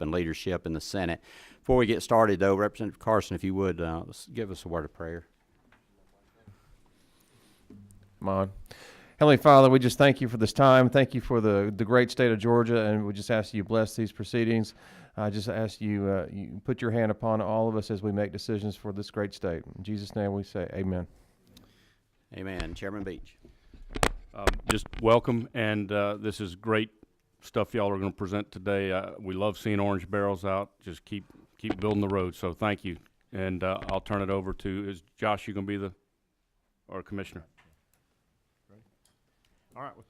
leadership and leadership in the Senate. Before we get started, though, Representative Carson, if you would, give us a word of prayer. Come on. Heavenly Father, we just thank you for this time. Thank you for the great state of Georgia, and we just ask you bless these proceedings. I just ask you, you put your hand upon all of us as we make decisions for this great state. In Jesus' name we say amen. Amen. Chairman Beach. Just welcome, and this is great stuff y'all are going to present today. We love seeing orange barrels out. Just keep building the road, so thank you. And I'll turn it over to, is Josh, you going to be or Commissioner? All right. Well,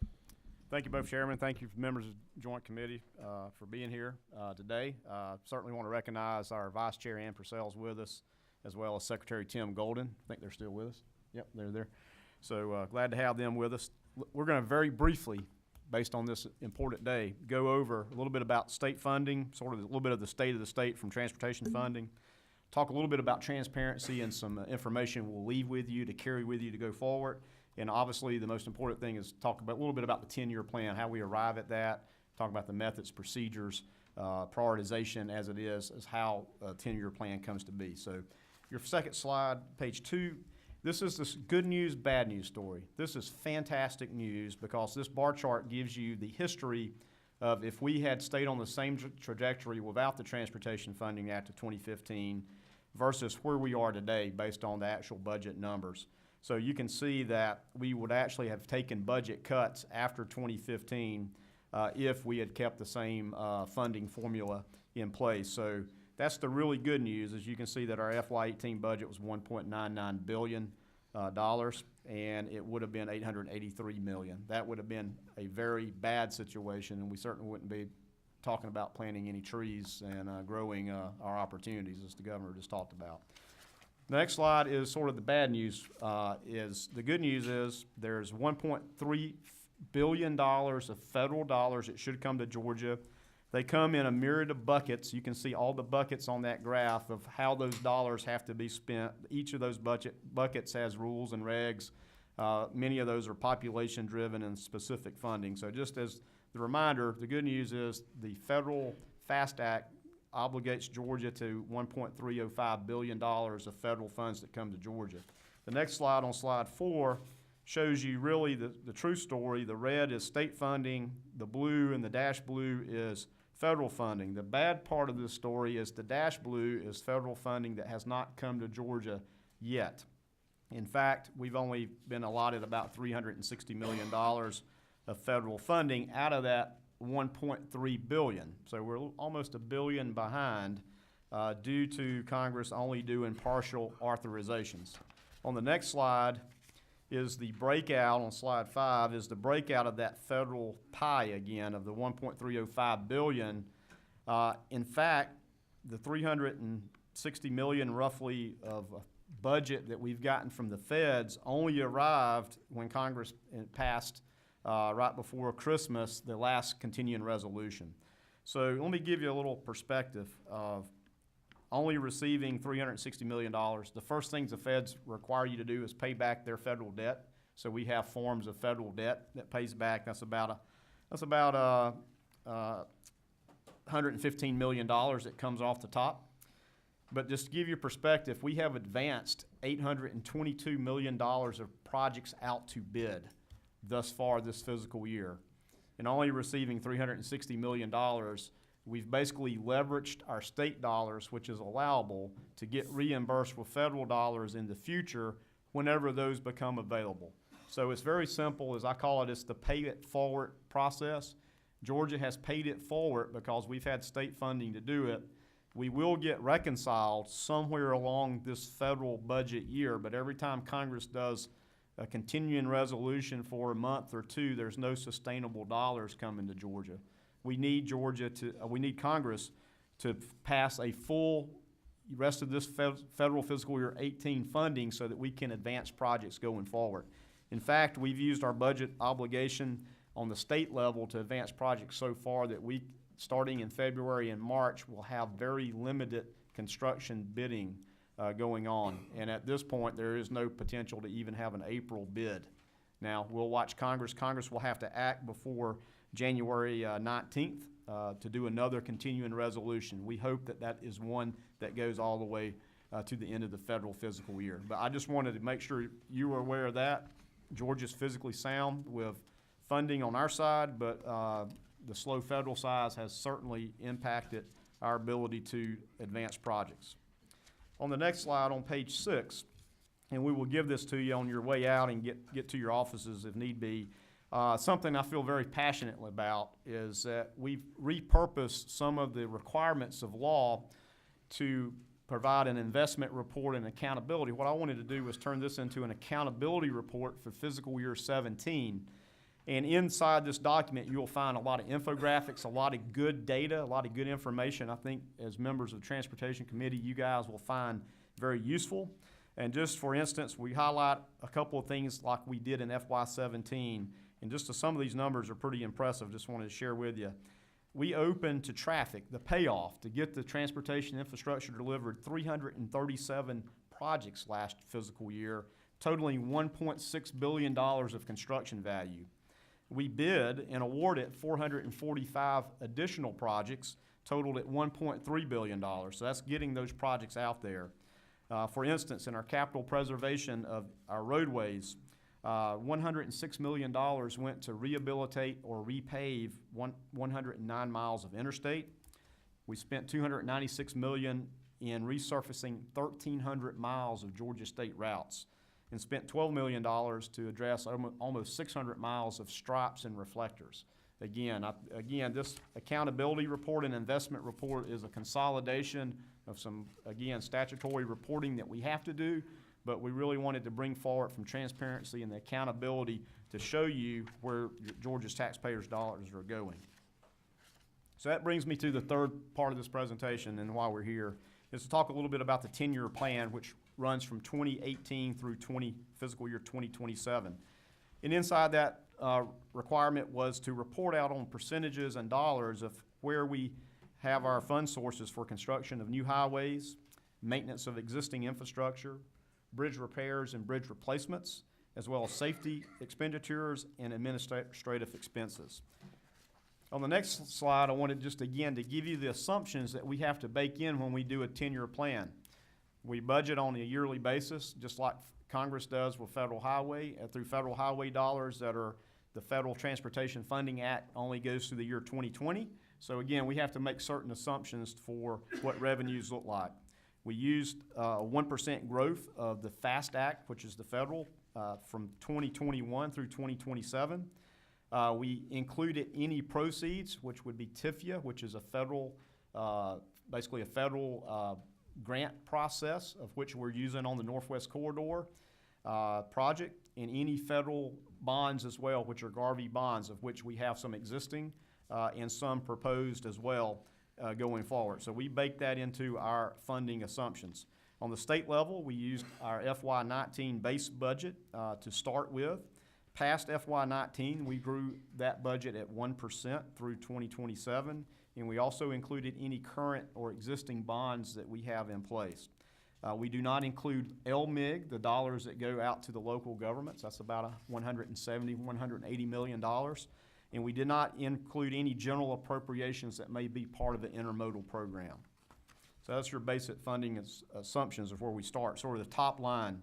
thank you both, Chairman. Thank you, members of the Joint Committee, for being here today. Certainly want to recognize our Vice Chair Ann Purcell's with us, as well as Secretary Tim Golden. I think they're still with us. Yep, they're there. So glad to have them with us. We're going to very briefly, based on this important day, go over a little bit about state funding, sort of a little bit of the state from transportation funding, talk a little bit about transparency and some information we'll leave with you to carry with you to go forward. And obviously, the most important thing is talk about a little bit about the 10-year plan, how we arrive at that, talk about the methods, procedures, prioritization as it is how a 10-year plan comes to be. So your second slide, page 2, this is this good news, bad news story. This is fantastic news because this bar chart gives you the history of if we had stayed on the same trajectory without the Transportation Funding Act of 2015 versus where we are today based on the actual budget numbers. So you can see that we would actually have taken budget cuts after 2015 if we had kept the same funding formula in place. So that's the really good news. As you can see that our FY18 budget was $1.99 billion, and it would have been $883 million. That would have been a very bad situation, and we certainly wouldn't be talking about planting any trees and growing our opportunities, as the governor just talked about. The next slide is sort of the bad news. The good news is there's $1.3 billion of federal dollars that should come to Georgia. They come in a myriad of buckets. You can see all the buckets on that graph of how those dollars have to be spent. Each of those buckets has rules and regs. Many of those are population driven and specific funding. So just as the reminder, the good news is the federal FAST Act obligates Georgia to $1.305 billion of federal funds that come to Georgia. The next slide, on slide 4, shows you really the true story. The red is state funding, the blue and the dash blue is federal funding. The bad part of this story is the dash blue is federal funding that has not come to Georgia yet. In fact, we've only been allotted about $360 million of federal funding out of that $1.3 billion. So we're almost $1 billion behind due to Congress only doing partial authorizations. On the next slide is the breakout, on slide 5, is the breakout of that federal pie again of the $1.305 billion. In fact, the $360 million roughly of budget that we've gotten from the feds only arrived when Congress passed right before Christmas, the last continuing resolution. So let me give you a little perspective of only receiving $360 million. The first things the feds require you to do is pay back their federal debt. So we have forms of federal debt that pays back. That's about $115 million that comes off the top. But just to give you perspective, we have advanced $822 million of projects out to bid thus far this fiscal year. And only receiving $360 million, we've basically leveraged our state dollars, which is allowable, to get reimbursed with federal dollars in the future whenever those become available. So it's very simple. As I call it, it's the pay it forward process. Georgia has paid it forward because we've had state funding to do it. We will get reconciled somewhere along this federal budget year, but every time Congress does a continuing resolution for a month or two, there's no sustainable dollars coming to Georgia. We need Congress to pass a full rest of this federal fiscal year 18 funding so that we can advance projects going forward. In fact, we've used our budget obligation on the state level to advance projects so far that we, starting in February and March, will have very limited construction bidding going on. And at this point, there is no potential to even have an April bid. Now, we'll watch Congress. Congress will have to act before January 19th to do another continuing resolution. We hope that that is one that goes all the way to the end of the federal fiscal year. But I just wanted to make sure you were aware of that. Georgia's physically sound with funding on our side, but the slow federal side has certainly impacted our ability to advance projects. On the next slide, on page 6, and we will give this to you on your way out and get to your offices if need be. Something I feel very passionately about is that we've repurposed some of the requirements of law to provide an investment report and accountability. What I wanted to do was turn this into an accountability report for fiscal year 17. And inside this document, you'll find a lot of infographics, a lot of good data, a lot of good information. I think as members of the Transportation Committee, you guys will find very useful. And just for instance, we highlight a couple of things like we did in FY17. And just some of these numbers are pretty impressive. Just wanted to share with you. We opened to traffic, the payoff, to get the transportation infrastructure delivered 337 projects last fiscal year, totaling $1.6 billion of construction value. We bid and awarded 445 additional projects, totaled at $1.3 billion. So that's getting those projects out there. For instance, in our capital preservation of our roadways, $106 million went to rehabilitate or repave 109 miles of interstate. We spent $296 million in resurfacing 1,300 miles of Georgia state routes and spent $12 million to address almost 600 miles of stripes and reflectors. Again, this accountability report and investment report is a consolidation of some, again, statutory reporting that we have to do, but we really wanted to bring forward from transparency and the accountability to show you where Georgia's taxpayers' dollars are going. So that brings me to the third part of this presentation and why we're here, is to talk a little bit about the 10-year plan, which runs from 2018 through fiscal year 2027. And inside that requirement was to report out on percentages and dollars of where we have our fund sources for construction of new highways, maintenance of existing infrastructure, bridge repairs and bridge replacements, as well as safety expenditures and administrative expenses. On the next slide, I wanted just again to give you the assumptions that we have to bake in when we do a 10-year plan. We budget on a yearly basis, just like Congress does with federal highway. Through federal highway dollars that are the Federal Transportation Funding Act only goes through the year 2020. So again, we have to make certain assumptions for what revenues look like. We used 1% growth of the FAST Act, which is the federal, from 2021 through 2027. We included any proceeds, which would be TIFIA, which is a federal, basically a federal grant process of which we're using on the Northwest Corridor project, and any federal bonds as well, which are Garvey bonds, of which we have some existing and some proposed as well going forward. So we baked that into our funding assumptions. On the state level, we used our FY19 base budget to start with. Past FY19, we grew that budget at 1% through 2027, and we also included any current or existing bonds that we have in place. We do not include LMIG, the dollars that go out to the local governments. That's about $180 million. And we did not include any general appropriations that may be part of the intermodal program. So that's your basic funding assumptions of where we start, sort of the top line.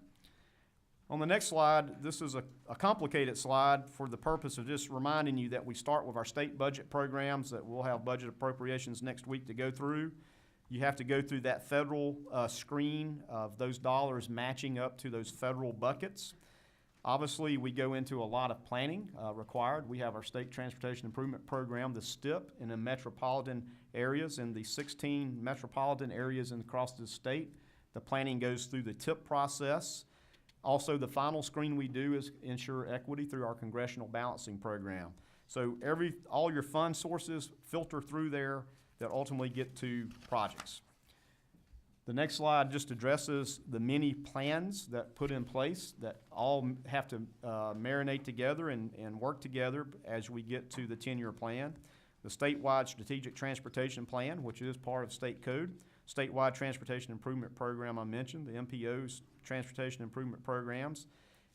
On the next slide, this is a complicated slide for the purpose of just reminding you that we start with our state budget programs, that we'll have budget appropriations next week to go through. You have to go through that federal screen of those dollars matching up to those federal buckets. Obviously, we go into a lot of planning required. We have our State Transportation Improvement Program, the STIP, in the metropolitan areas, in the 16 metropolitan areas across the state. The planning goes through the TIP process. Also, the final screen we do is ensure equity through our Congressional Balancing Program. So all your fund sources filter through there that ultimately get to projects. The next slide just addresses the many plans that put in place that all have to marinate together and work together as we get to the 10-year plan. The statewide strategic transportation plan, which is part of state code, statewide transportation improvement program I mentioned, the MPO's transportation improvement programs,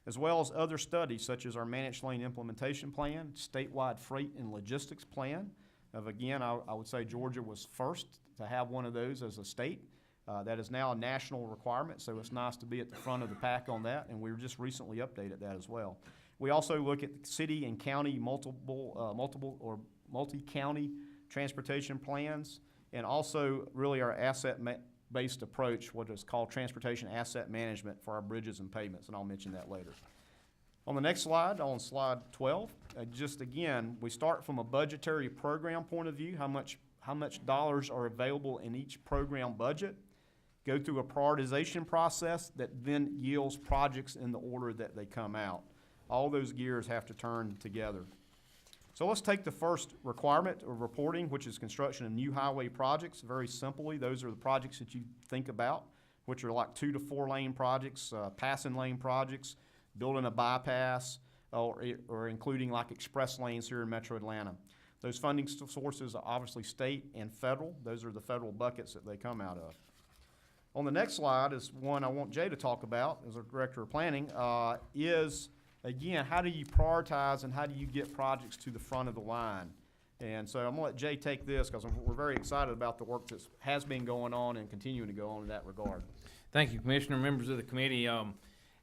as well as other studies such as our managed lane implementation plan, statewide freight and logistics plan, Again, I would say Georgia was first to have one of those as a state. That is now a national requirement, so it's nice to be at the front of the pack on that, and we were just recently updated that as well. We also look at city and county multi-county transportation plans, and also really our asset-based approach, what is called transportation asset management for our bridges and pavements, and I'll mention that later. On the next slide, on slide 12, just again, we start from a budgetary program point of view, how much dollars are available in each program budget, go through a prioritization process that then yields projects in the order that they come out. All those gears have to turn together. So let's take the first requirement of reporting, which is construction of new highway projects. Very simply, those are the projects that you think about, which are like 2 to 4 lane projects, passing lane projects, building a bypass, or including like express lanes here in Metro Atlanta. Those funding sources are obviously state and federal. Those are the federal buckets that they come out of. On the next slide is one I want Jay to talk about as our Director of Planning, is, again, how do you prioritize and how do you get projects to the front of the line? And so I'm going to let Jay take this because we're very excited about the work that has been going on and continuing to go on in that regard. Thank you, Commissioner, members of the committee.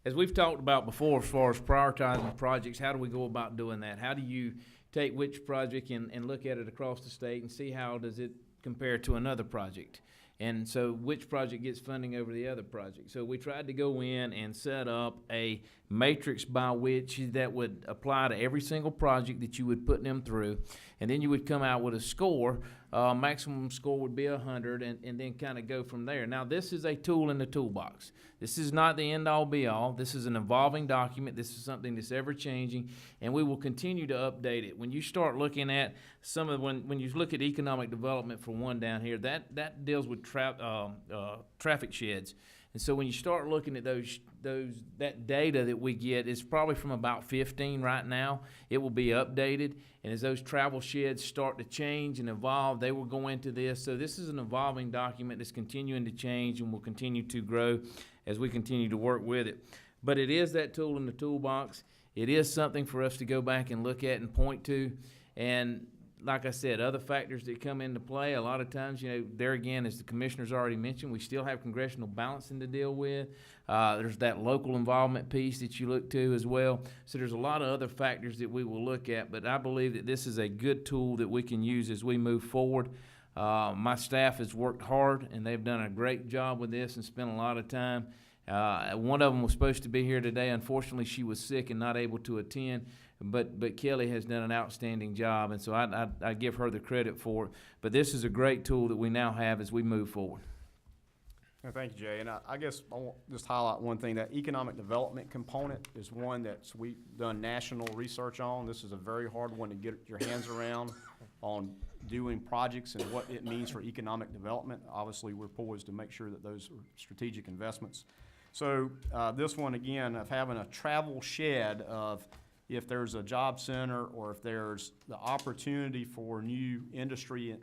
As we've talked about before, as far as prioritizing projects, how do we go about doing that? How do you take which project and look at it across the state and see how does it compare to another project? And so which project gets funding over the other project? So we tried to go in and set up a matrix by which that would apply to every single project that you would put them through. And then you would come out with a score. Maximum score would be 100 and then kind of go from there. Now, this is a tool in the toolbox. This is not the end-all be-all. This is an evolving document. This is something that's ever-changing, and we will continue to update it. When you start looking at some of when you look at economic development for one down here, that deals with traffic sheds. And so when you start looking at that data that we get, it's probably from about 15 right now. It will be updated, and as those travel sheds start to change and evolve, they will go into this. So this is an evolving document that's continuing to change and will continue to grow as we continue to work with it. But it is that tool in the toolbox. It is something for us to go back and look at and point to. And like I said, other factors that come into play, a lot of times, there again, as the commissioner's already mentioned, we still have congressional balancing to deal with. There's that local involvement piece that you look to as well. So there's a lot of other factors that we will look at, but I believe that this is a good tool that we can use as we move forward. My staff has worked hard, and they've done a great job with this and spent a lot of time. One of them was supposed to be here today. Unfortunately, she was sick and not able to attend. But Kelly has done an outstanding job, and so I give her the credit for it. But this is a great tool that we now have as we move forward. Thank you, Jay. And I guess I want just highlight one thing. That economic development component is one that we've done national research on. This is a very hard one to get your hands around on doing projects and what it means for economic development. Obviously, we're poised to make sure that those are strategic investments. So this one, again, of having a travel shed of if there's a job center or if there's the opportunity for new industry,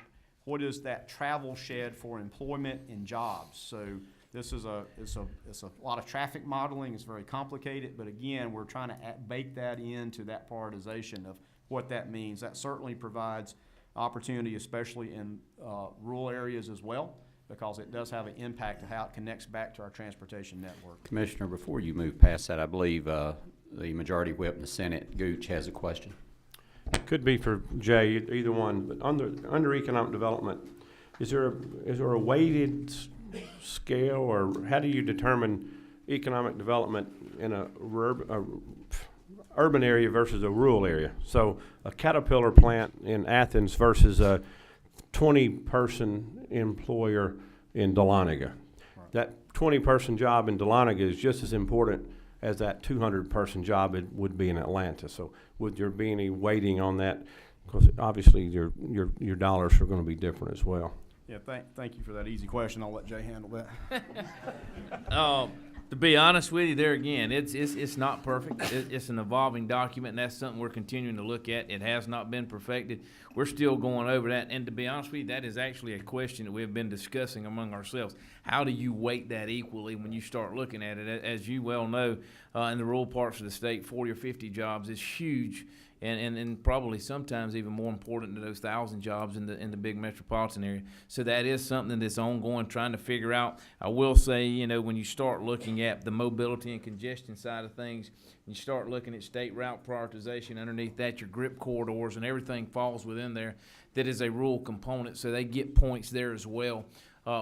what is that travel shed for employment and jobs? So this is it's a lot of traffic modeling. It's very complicated, but again, we're trying to bake that into that prioritization of what that means. That certainly provides opportunity, especially in rural areas as well, because it does have an impact of how it connects back to our transportation network. Commissioner, before you move past that, I believe the Majority Whip in the Senate, Gooch, has a question. Could be for Jay, either one, but under economic development, is there a weighted scale, or how do you determine economic development in a urban area versus a rural area? So a Caterpillar plant in Athens versus a 20-person employer in Dahlonega. Right. That 20-person job in Dahlonega is just as important as that 200-person job it would be in Atlanta. So would there be any weighting on that? Because obviously your dollars are going to be different as well. Yeah, thank you for that easy question. I'll let Jay handle that. To be honest with you, there again, it's not perfect. It's an evolving document, and that's something we're continuing to look at. It has not been perfected. We're still going over that. And to be honest with you, that is actually a question that we've been discussing among ourselves. How do you weight that equally when you start looking at it? As you well know, in the rural parts of the state, 40 or 50 jobs is huge and probably sometimes even more important to those 1,000 jobs in the big metropolitan area. So that is something that's ongoing, trying to figure out. I will say, you know, when you start looking at the mobility and congestion side of things, you start looking at state route prioritization, underneath that your grip corridors and everything falls within there. That is a rural component, so they get points there as well.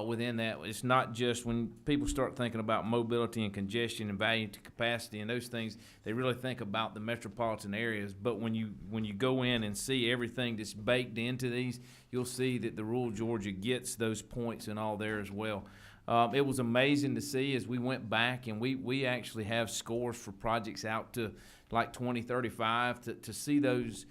Within that, it's not just when people start thinking about mobility and congestion and value to capacity and those things, they really think about the metropolitan areas. But when you go in and see everything that's baked into these, you'll see that the rural Georgia gets those points and all there as well. It was amazing to see as we went back, and we actually have scores for projects out to like 2035 to see those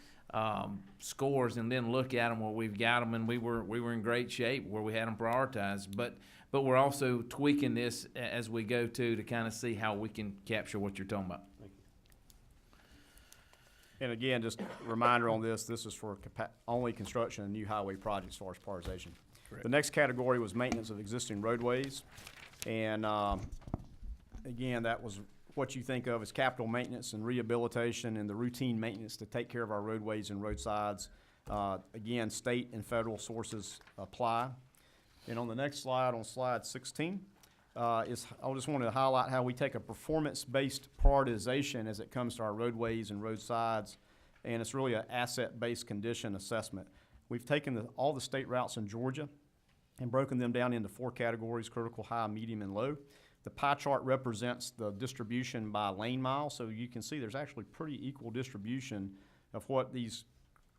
scores and then look at them where we've got them, and we were in great shape where we had them prioritized. But we're also tweaking this as we go to kind of see how we can capture what you're talking about. And again, just a reminder on this, this is for only construction of new highway projects as far as prioritization. The next category was maintenance of existing roadways. And again, that was what you think of as capital maintenance and rehabilitation and the routine maintenance to take care of our roadways and roadsides. Again, state and federal sources apply. And on the next slide, on slide 16, I just wanted to highlight how we take a performance-based prioritization as it comes to our roadways and roadsides, and it's really an asset-based condition assessment. We've taken all the state routes in Georgia and broken them down into 4 categories: critical, high, medium, and low. The pie chart represents the distribution by lane mile, so you can see there's actually pretty equal distribution of what these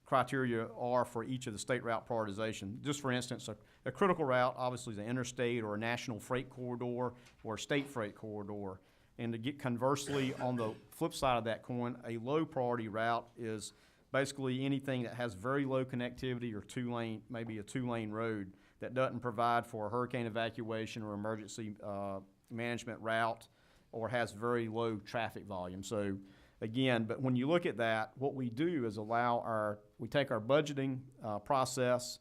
criteria are for each of the state route prioritization. Just for instance, a critical route obviously is an interstate or a national freight corridor or a state freight corridor. And to get conversely, on the flip side of that coin, a low priority route is basically anything that has very low connectivity or maybe a 2-lane road that doesn't provide for a hurricane evacuation or emergency management route, or has very low traffic volume. So again, but when you look at that, what we do is we take our budgeting process,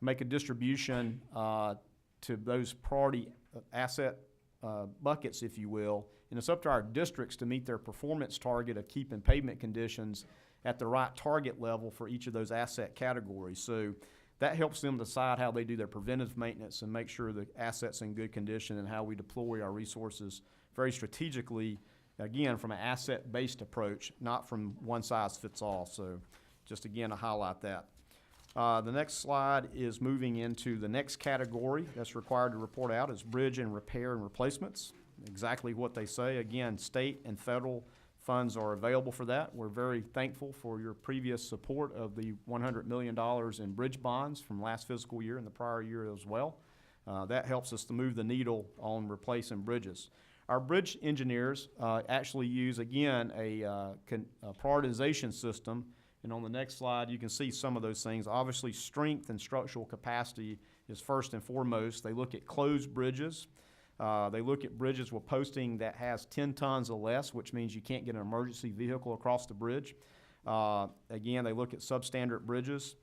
make a distribution to those priority asset buckets, if you will, and it's up to our districts to meet their performance target of keeping pavement conditions at the right target level for each of those asset categories. So that helps them decide how they do their preventive maintenance and make sure the asset's in good condition, and how we deploy our resources very strategically, again, from an asset-based approach, not from one size fits all. So just again to highlight that. The next slide is moving into the next category that's required to report out is bridge and repair and replacements. Exactly what they say. Again, state and federal funds are available for that. We're very thankful for your previous support of the $100 million in bridge bonds from last fiscal year and the prior year as well. That helps us to move the needle on replacing bridges. Our bridge engineers actually use, again, a prioritization system. And on the next slide, you can see some of those things. Obviously, strength and structural capacity is first and foremost. They look at closed bridges. They look at bridges with posting that has 10 tons or less, which means you can't get an emergency vehicle across the bridge. Again, they look at substandard bridges.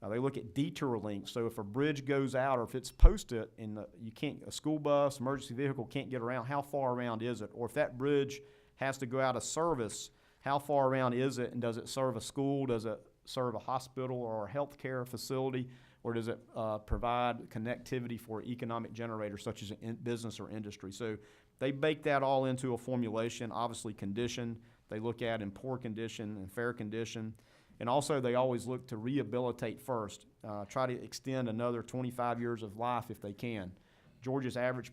They look at detour length. So if a bridge goes out, or if it's posted and a school bus, emergency vehicle can't get around, how far around is it? Or if that bridge has to go out of service, how far around is it? And does it serve a school? Does it serve a hospital or a healthcare facility? Or does it provide connectivity for economic generators such as business or industry? So they bake that all into a formulation. Obviously, condition they look at in poor condition and fair condition. And also, they always look to rehabilitate first, try to extend another 25 years of life if they can. Georgia's average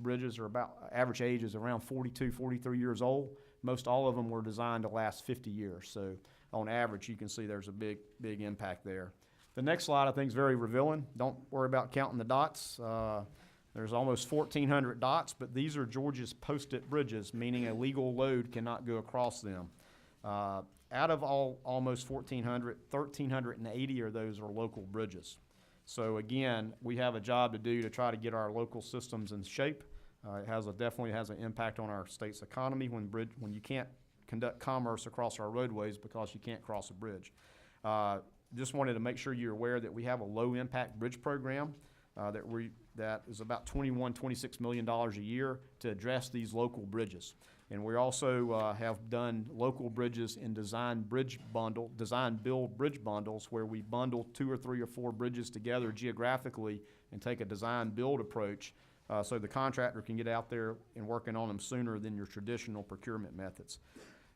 average age is around 42, 43 years old. Most all of them were designed to last 50 years. So on average, you can see there's a big impact there. The next slide, I think, is very revealing. Don't worry about counting the dots. There's almost 1,400 dots, but these are Georgia's posted bridges, meaning a legal load cannot go across them. Out of almost 1,400, 1,380 of those are local bridges. So again, we have a job to do to try to get our local systems in shape. It definitely has an impact on our state's economy when you can't conduct commerce across our roadways because you can't cross a bridge. Just wanted to make sure you're aware that we have a low impact bridge program that is about $26 million a year to address these local bridges. And we also have done local bridges in design build bridge bundles, where we bundle 2 or 3 or 4 bridges together geographically and take a design build approach, so the contractor can get out there and working on them sooner than your traditional procurement methods.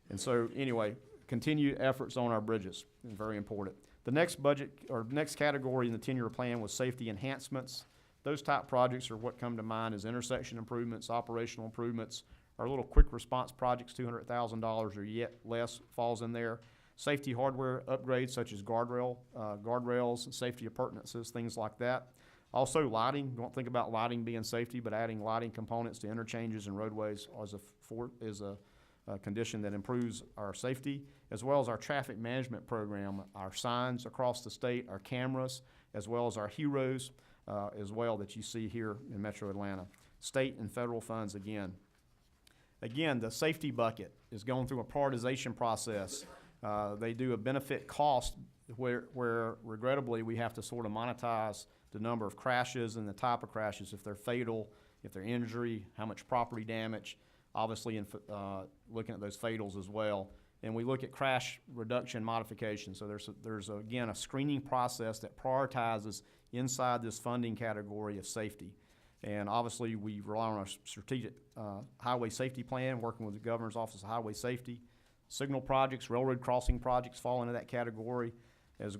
And so anyway, continued efforts on our bridges, very important. The next budget, or next category in the 10-year plan was safety enhancements. Those type projects are what come to mind as intersection improvements, operational improvements. Our little quick response projects, $200,000 or yet less falls in there. Safety hardware upgrades such as guardrails, safety appurtenances, things like that. Also lighting, don't think about lighting being safety, but adding lighting components to interchanges and roadways is a condition that improves our safety, as well as our traffic management program, our signs across the state, our cameras, as well as our heroes, as well, that you see here in Metro Atlanta. State and federal funds again. Again, the safety bucket is going through a prioritization process. They do a benefit cost where regrettably we have to sort of monetize the number of crashes and the type of crashes, if they're fatal, if they're injury, how much property damage, obviously looking at those fatals as well. And we look at crash reduction modification. So there's again a screening process that prioritizes inside this funding category of safety. And obviously, we rely on our strategic highway safety plan, working with the Governor's Office of Highway Safety. Signal projects, railroad crossing projects fall into that category, as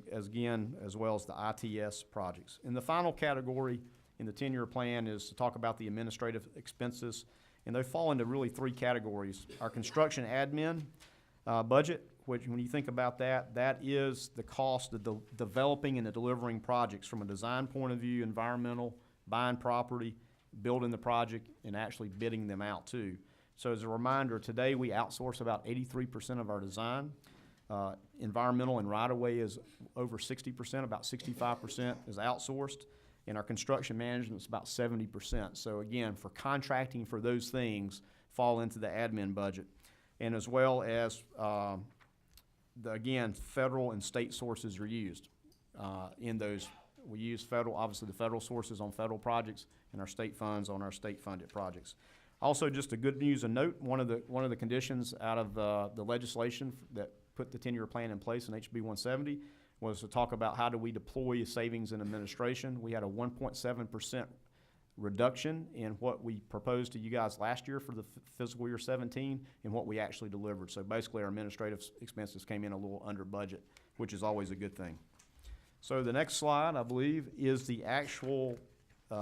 well as the ITS projects. And the final category in the 10-year plan is to talk about the administrative expenses. And they fall into really 3 categories. Our construction admin budget, which when you think about that, that is the cost of developing and delivering projects from a design point of view, environmental, buying property, building the project, and actually bidding them out too. So as a reminder, today we outsource about 83% of our design. Environmental and right-of-way is over 60%, about 65% is outsourced, and our construction management is about 70%. So again, for contracting for those things fall into the admin budget. And as well as, again, federal and state sources are used in those. We use federal, obviously the federal sources on federal projects, and our state funds on our state-funded projects. Also, just a good news and note, one of the conditions out of the legislation that put the 10-year plan in place in HB 170 was to talk about how do we deploy savings in administration. We had a 1.7% reduction in what we proposed to you guys last year for the fiscal year 17 and what we actually delivered. So basically our administrative expenses came in a little under budget, which is always a good thing. So the next slide, I believe, is the actual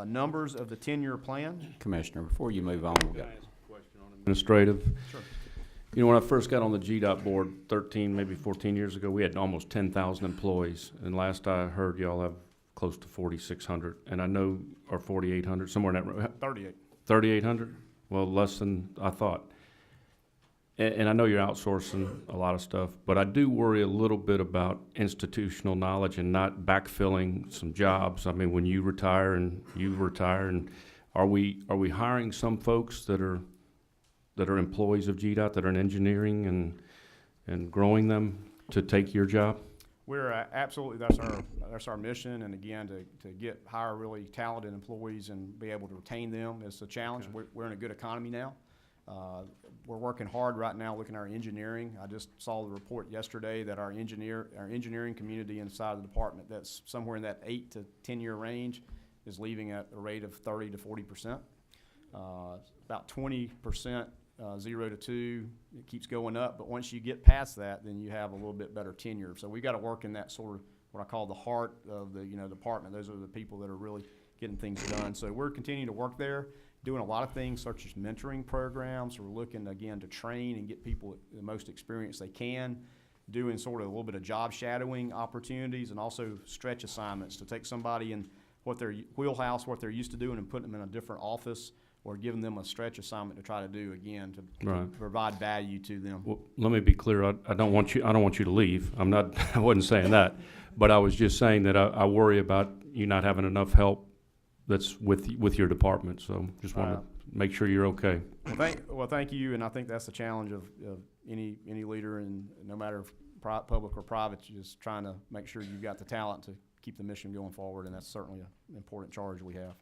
numbers of the 10-year plan. Commissioner, before you move on, we've got Administrative. Sure. You know, when I first got on the GDOT board 13, maybe 14 years ago, we had almost 10,000 employees. And last I heard, y'all have close to 4,600. And I know, or 4,800, somewhere in that, 38. 3,800? Well, less than I thought. And I know you're outsourcing a lot of stuff, but I do worry a little bit about institutional knowledge and not backfilling some jobs. I mean, when you retire, and are we hiring some folks that are employees of GDOT that are in engineering and growing them to take your job? We're absolutely, that's our mission, and again, to hire really talented employees and be able to retain them is a challenge. Okay. We're in a good economy now. We're working hard right now looking at our engineering. I just saw the report yesterday that our engineering community inside the department that's somewhere in that 8 to 10 year range is leaving at a rate of 30 to 40%. About 20%, 0 to 2, it keeps going up, but once you get past that, then you have a little bit better tenure. So we got to work in that sort of what I call the heart of the department. Those are the people that are really getting things done. So we're continuing to work there, doing a lot of things such as mentoring programs. We're looking again to train and get people the most experience they can, doing sort of a little bit of job shadowing opportunities, and also stretch assignments to take somebody in what their wheelhouse, what they're used to doing, and put them in a different office, or giving them a stretch assignment to try to do again to Right. provide value to them. Well, let me be clear. I don't want you to leave. I'm not. I wasn't saying that, but I was just saying that I worry about you not having enough help that's with your department. So just want to make sure you're okay. Well, thank you, and I think that's the challenge of any leader, and no matter if public or private, you're just trying to make sure you've got the talent to keep the mission going forward, and that's certainly an important charge we have.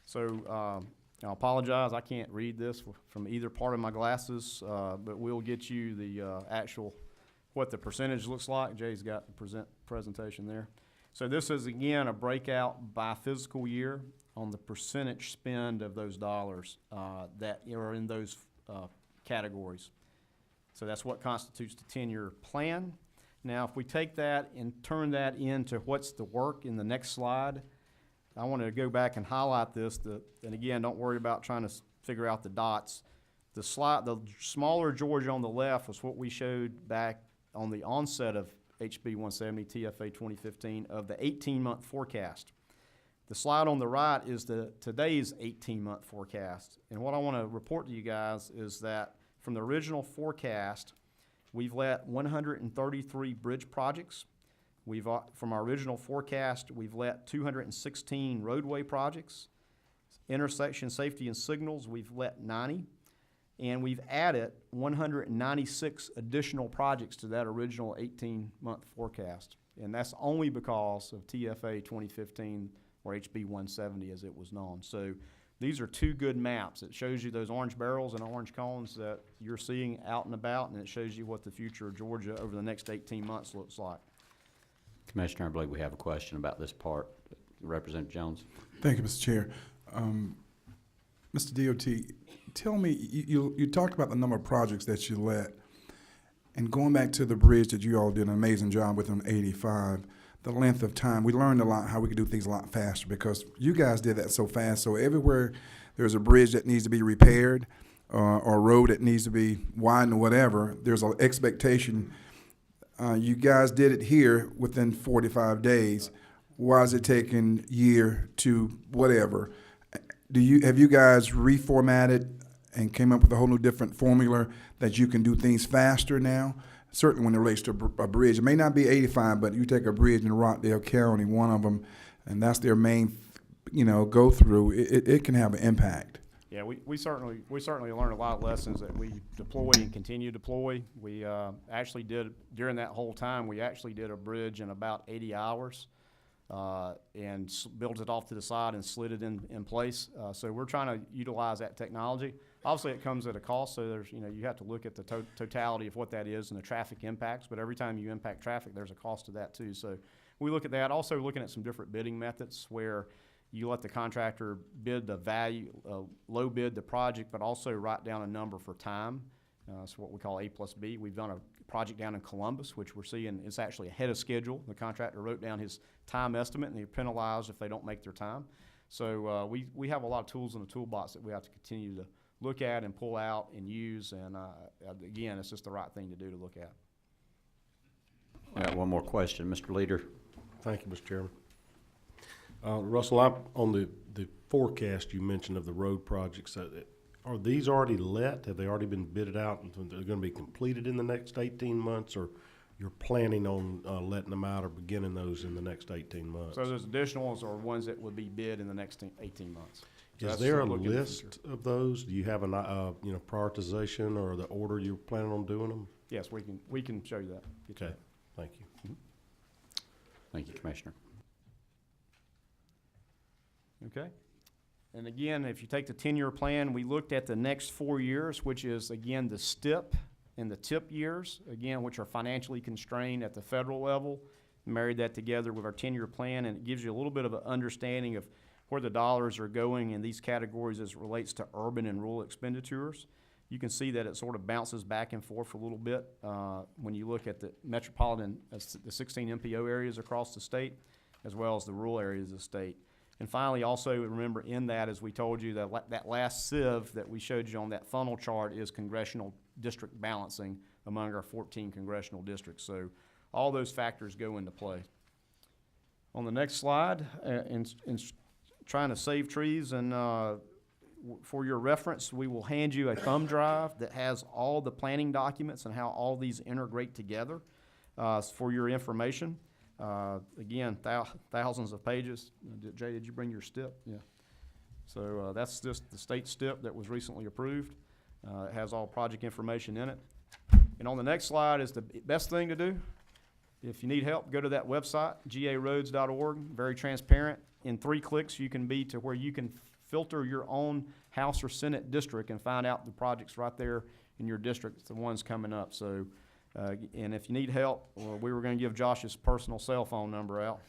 So I apologize, I can't read this from either part of my glasses, but we'll get you the actual, what the percentage looks like. Jay's got the presentation there. So this is, again, a breakout by fiscal year on the percentage spend of those dollars that are in those categories. So that's what constitutes the 10-year plan. Now, if we take that and turn that into what's the work in the next slide, I want to go back and highlight this. And again, don't worry about trying to figure out the dots. The smaller Georgia on the left was what we showed back on the onset of HB 170 TFA 2015 of the 18-month forecast. The slide on the right is today's 18-month forecast. And what I want to report to you guys is that from the original forecast, we've let 133 bridge projects. From our original forecast, we've let 216 roadway projects. Intersection safety and signals, we've let 90. And we've added 196 additional projects to that original 18-month forecast. And that's only because of TFA 2015, or HB 170 as it was known. So these are two good maps. It shows you those orange barrels and orange cones that you're seeing out and about, and it shows you what the future of Georgia over the next 18 months looks like. Commissioner, I believe we have a question about this part. Representative Jones. Thank you, Mr. Chair. Mr. DOT, tell me, you talked about the number of projects that you let, and going back to the bridge that you all did an amazing job with on 85, the length of time, we learned a lot how we could do things a lot faster because you guys did that so fast. So everywhere there's a bridge that needs to be repaired or a road that needs to be widened or whatever, there's an expectation. You guys did it here within 45 days. Why is it taking year to whatever? Have you guys reformatted and came up with a whole new different formula that you can do things faster now? Certainly when it relates to a bridge. It may not be 85, but you take a bridge in Rockdale County, one of them, and that's their main, go through, it can have an impact. Yeah, we certainly learned a lot of lessons that we deploy and continue to deploy. We actually did, during that whole time, we actually did a bridge in about 80 hours and built it off to the side and slid it in place. So we're trying to utilize that technology. Obviously, it comes at a cost, so there's, you have to look at the totality of what that is and the traffic impacts, but every time you impact traffic, there's a cost to that too. So we look at that. Also looking at some different bidding methods where you let the contractor bid the value, low bid the project, but also write down a number for time. It's what we call A plus B. We've done a project down in Columbus, which we're seeing is actually ahead of schedule. The contractor wrote down his time estimate, and they're penalized if they don't make their time. So we have a lot of tools in the toolbox that we have to continue to look at and pull out and use. And again, it's just the right thing to do to look at. We got one more question. Mr. Leader. Thank you, Mr. Chairman. Russell, on the forecast you mentioned of the road projects, are these already let? Have they already been bidded out and they're going to be completed in the next 18 months, or you're planning on letting them out or beginning those in the next 18 months? So those additional ones are ones that would be bid in the next 18 months. So Is that's there a looking in the list future. of those? Do you have an prioritization or the order you're planning on doing them? Yes, we can show you that. Get you Okay, that. thank you. Thank you, Commissioner. Okay. And again, if you take the 10-year plan, we looked at the next 4 years, which is, again, the STIP and the TIP years, again, which are financially constrained at the federal level. Married that together with our 10-year plan, and it gives you a little bit of an understanding of where the dollars are going in these categories as it relates to urban and rural expenditures. You can see that it sort of bounces back and forth a little bit when you look at the metropolitan, the 16 MPO areas across the state, as well as the rural areas of the state. And finally, also remember in that, as we told you, that last sieve that we showed you on that funnel chart is congressional district balancing among our 14 congressional districts. So all those factors go into play. On the next slide, in trying to save trees, and for your reference, we will hand you a thumb drive that has all the planning documents and how all these integrate together for your information. Again, thousands of pages. Jay, did you bring your STIP? Yeah. So that's just the state STIP that was recently approved. It has all project information in it. And on the next slide is the best thing to do. If you need help, go to that website, garoads.org. Very transparent. In 3 clicks, you can be to where you can filter your own House or Senate district and find out the projects right there in your district, the ones coming up. So, and if you need help, well, we were gonna give Josh's personal cell phone number out,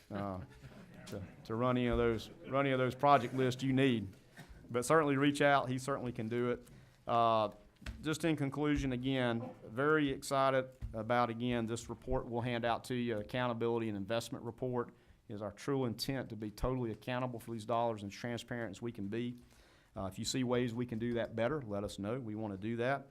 to run any of those project lists you need. But certainly reach out, he certainly can do it. Just in conclusion, again, very excited about, again, this report we'll hand out to you, accountability and investment report. Is our true intent to be totally accountable for these dollars and transparent as we can be. If you see ways we can do that better, let us know. We want to do that.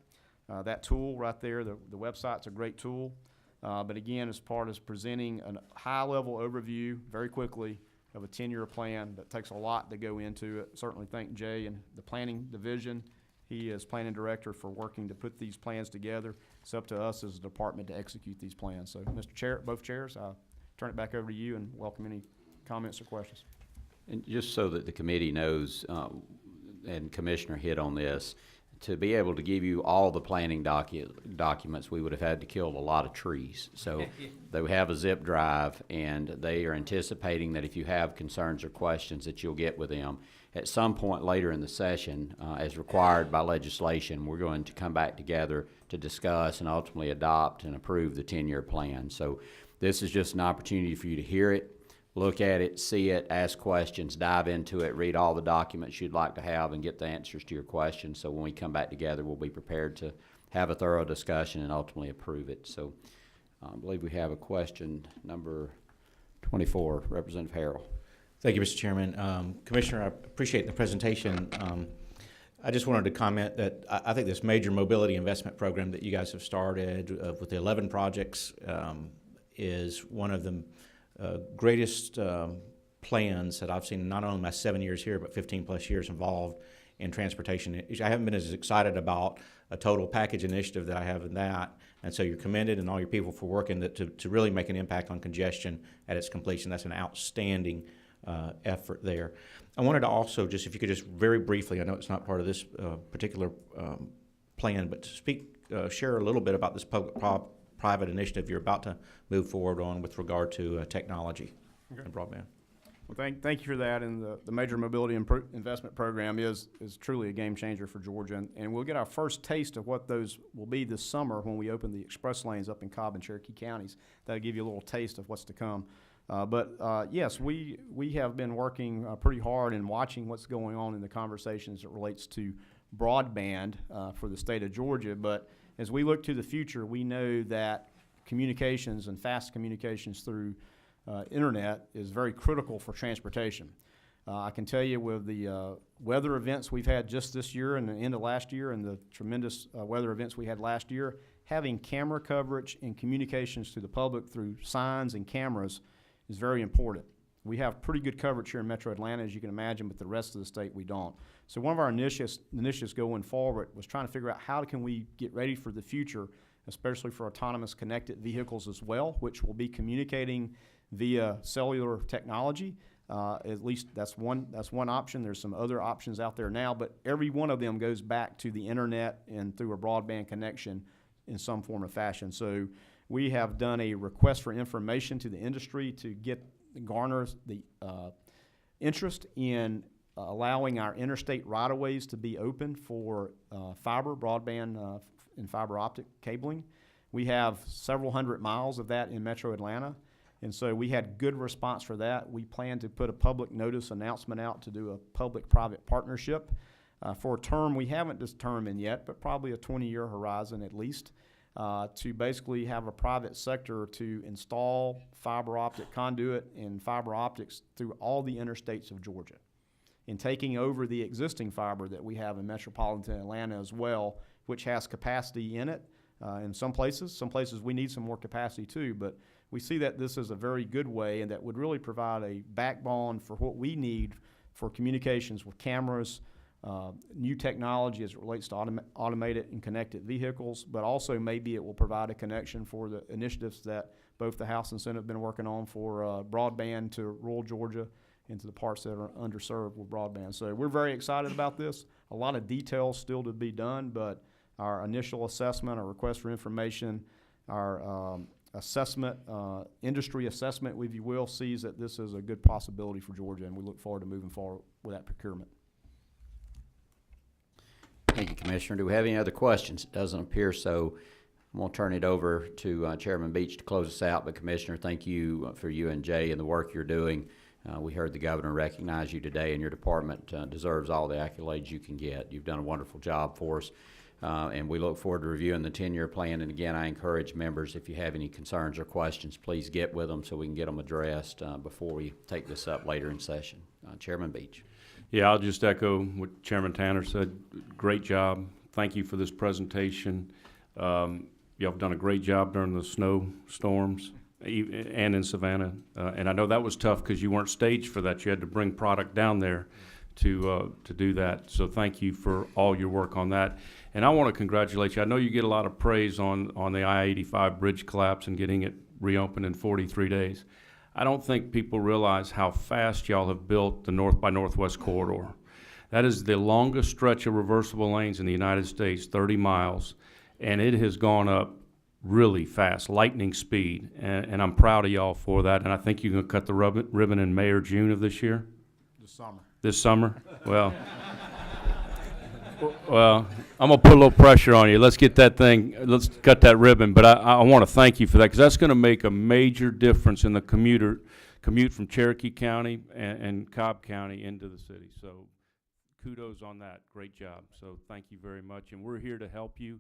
That tool right there, the website's a great tool. But again, as part of presenting a high-level overview very quickly of a 10-year plan that takes a lot to go into it. Certainly thank Jay and the planning division. He is planning director for working to put these plans together. It's up to us as a department to execute these plans. So, Mr. Chair, both chairs, I'll turn it back over to you and welcome any comments or questions. And just so that the committee knows, and Commissioner hit on this, to be able to give you all the planning documents, we would have had to kill a lot of trees. So they have a zip drive, and they are anticipating that if you have concerns or questions that you'll get with them. At some point later in the session, as required by legislation, we're going to come back together to discuss and ultimately adopt and approve the 10-year plan. So this is just an opportunity for you to hear it, look at it, see it, ask questions, dive into it, read all the documents you'd like to have, and get the answers to your questions. So when we come back together, we'll be prepared to have a thorough discussion and ultimately approve it. So I believe we have a question, number 24, Representative Harrell. Thank you, Mr. Chairman. Commissioner, I appreciate the presentation. I just wanted to comment that I think this major mobility investment program that you guys have started with the 11 projects is one of the greatest plans that I've seen, not only in my 7 years here, but 15 plus years involved in transportation. I haven't been as excited about a total package initiative that I have in that. And so you're commended and all your people for working to really make an impact on congestion at its completion. That's an outstanding effort there. I wanted to also just, if you could just very briefly, I know it's not part of this particular plan, but to share a little bit about this public-private initiative you're about to move forward on with regard to technology and broadband. Well, thank you for that. And the Major Mobility Investment Program is truly a game changer for Georgia. And we'll get our first taste of what those will be this summer when we open the express lanes up in Cobb and Cherokee counties. That'll give you a little taste of what's to come. Yes, we have been working pretty hard and watching what's going on in the conversations that relates to broadband for the state of Georgia. But as we look to the future, we know that communications and fast communications through internet is very critical for transportation. I can tell you with the weather events we've had just this year and the end of last year and the tremendous weather events we had last year, having camera coverage and communications to the public through signs and cameras is very important. We have pretty good coverage here in Metro Atlanta, as you can imagine, but the rest of the state we don't. So one of our initiatives going forward was trying to figure out how can we get ready for the future, especially for autonomous connected vehicles as well, which will be communicating via cellular technology. At least that's one option. There's some other options out there now, but every one of them goes back to the internet and through a broadband connection in some form or fashion. So we have done a request for information to the industry to garner the interest in allowing our interstate right-of-ways to be open for fiber, broadband, and fiber optic cabling. We have several hundred miles of that in Metro Atlanta, and so we had good response for that. We plan to put a public notice announcement out to do a public-private partnership for a term we haven't determined yet, but probably a 20-year horizon at least, to basically have a private sector to install fiber optic conduit and fiber optics through all the interstates of Georgia, and taking over the existing fiber that we have in metropolitan Atlanta as well, which has capacity in it. In some places we need some more capacity too, but we see that this is a very good way and that would really provide a backbone for what we need for communications with cameras, new technology as it relates to automated and connected vehicles, but also maybe it will provide a connection for the initiatives that both the House and Senate have been working on for broadband to rural Georgia and to the parts that are underserved with broadband. So we're very excited about this. A lot of details still to be done, but our initial assessment, our request for information, our assessment, industry assessment, if you will, sees that this is a good possibility for Georgia, and we look forward to moving forward with that procurement. Thank you, Commissioner. Do we have any other questions? It doesn't appear so. I'm going to turn it over to Chairman Beach to close us out. But Commissioner, thank you for you and Jay and the work you're doing. We heard the governor recognize you today, and your department deserves all the accolades you can get. You've done a wonderful job for us, and we look forward to reviewing the 10-year plan. And again, I encourage members, if you have any concerns or questions, please get with them so we can get them addressed before we take this up later in session. Chairman Beach. Yeah, I'll just echo what Chairman Tanner said. Great job. Thank you for this presentation. Y'all have done a great job during the snowstorms and in Savannah. And I know that was tough because you weren't staged for that. You had to bring product down there to do that. So thank you for all your work on that. And I want to congratulate you. I know you get a lot of praise on the I-85 bridge collapse and getting it reopened in 43 days. I don't think people realize how fast y'all have built the North by Northwest corridor. That is the longest stretch of reversible lanes in the United States, 30 miles, and it has gone up really fast, lightning speed, and I'm proud of y'all for that, and I think you're going to cut the ribbon in May or June of this year? This summer? Well, I'm going to put a little pressure on you. Let's get that thing, let's cut that ribbon, but I want to thank you for that, because that's going to make a major difference in the commute from Cherokee County and Cobb County into the city. So kudos on that. Great job. So thank you very much, and we're here to help you.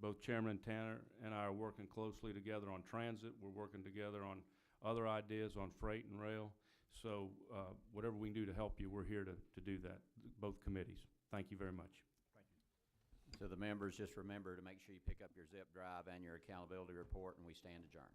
Both Chairman Tanner and I are working closely together on transit. We're working together on other ideas on freight and rail. So whatever we can do to help you, we're here to do that, both committees. Thank you very much. To the members, just remember to make sure you pick up your zip drive and your accountability report, and we stand adjourned.